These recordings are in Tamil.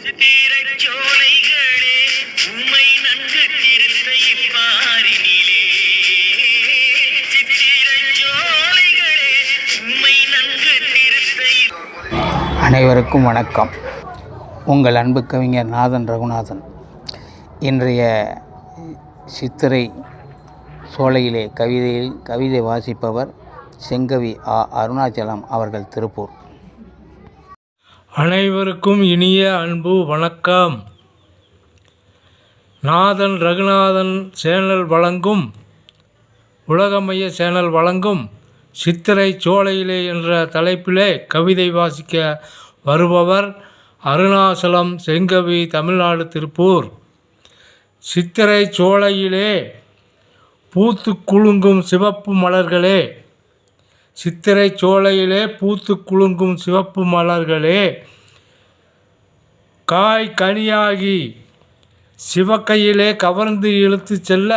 சித்திரச்சோலைகளே உம்மை நன்கு திருத்தை பாரினிலே. சித்திரச்சோலைகளே உம்மை நன்கு திருத்தை. அனைவருக்கும் வணக்கம். உங்கள் அன்பு கவிஞர் நாதன் ரகுநாதன். இன்றைய சித்திரை சோலையிலே கவிதை வாசிப்பவர் செங்கவி அருணாச்சலம் அவர்கள், திருப்பூர். அனைவருக்கும் இனிய அன்பு வணக்கம். நாதன் ரகுநாதன் சேனல் வழங்கும், உலகமய சேனல் வழங்கும் சித்திரை சோலையிலே என்ற தலைப்பிலே கவிதை வாசிக்க வருபவர் அருணாச்சலம், செங்கவி, தமிழ்நாடு, திருப்பூர். சித்திரை சோலையிலே பூத்து குலுங்கும் சிவப்பு மலர்களே, சித்திரை சோலையிலே பூத்து குலுங்கும் சிவப்பு மலர்களே, காய் கனியாகி சிவக்கையிலே கவர்ந்து இழுத்து செல்ல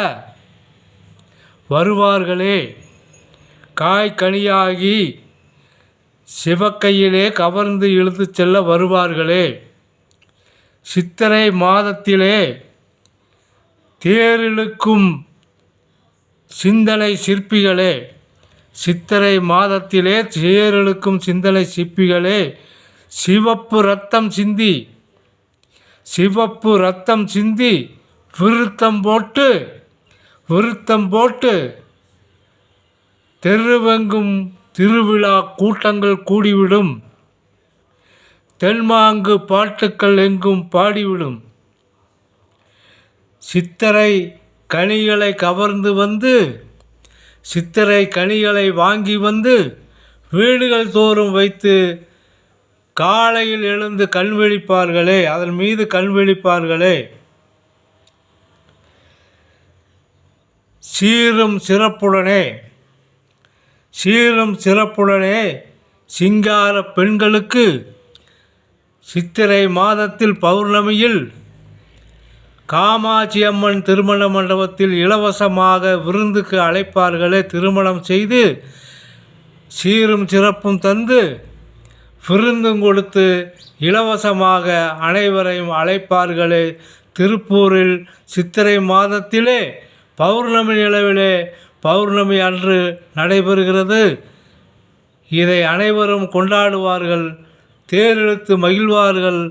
வருவார்களே, காய் கனியாகி சிவக்கையிலே கவர்ந்து இழுத்து செல்ல வருவார்களே. சித்திரை மாதத்திலே தேரிழுக்கும் சிந்தனை சிற்பிகளே, சித்திரை மாதத்திலே தேரிழுக்கும் சிந்தனை சிற்பிகளே, சிவப்பு ரத்தம் சிந்தி விருத்தம் போட்டு தெருவெங்கும் திருவிழா கூட்டங்கள் கூடிவிடும், தென்மாங்கு பாட்டுக்கள் எங்கும் பாடிவிடும். சித்திரை கனிகளை கவர்ந்து வந்து, சித்திரை கனிகளை வாங்கி வந்து வீடுகள் தோறும் வைத்து காலையில் எழுந்து கண் விழிப்பார்களே, அதன் மீது கண் விழிப்பார்களே. சீரும் சிறப்புடனே சிங்கார பெண்களுக்கு சித்திரை மாதத்தில் பௌர்ணமியில் காமாட்சி அம்மன் திருமண மண்டபத்தில் இலவசமாக விருந்துக்கு அழைப்பார்களே. திருமணம் செய்து சீரும் சிறப்பும் தந்து விருந்தும் கொடுத்து இலவசமாக அனைவரையும் அழைப்பார்களே. திருப்பூரில் சித்திரை மாதத்திலே பௌர்ணமி நிலவிலே பௌர்ணமி அன்று நடைபெறுகிறது. இதை அனைவரும் கொண்டாடுவார்கள், தேரிழுத்து மகிழ்வார்கள்.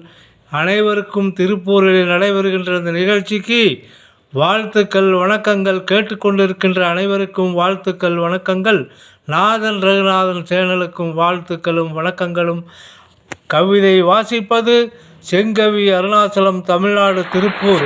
அனைவருக்கும் திருப்பூரில் நடைபெறுகின்ற இந்த நிகழ்ச்சிக்கு வாழ்த்துக்கள், வணக்கங்கள். கேட்டுக்கொண்டிருக்கின்ற அனைவருக்கும் வாழ்த்துக்கள், வணக்கங்கள். நாதன் ரகுநாதன் சேனலுக்கும் வாழ்த்துக்களும் வணக்கங்களும். கவிதை வாசிப்பது செங்கவி, அருணாச்சலம், தமிழ்நாடு, திருப்பூர்.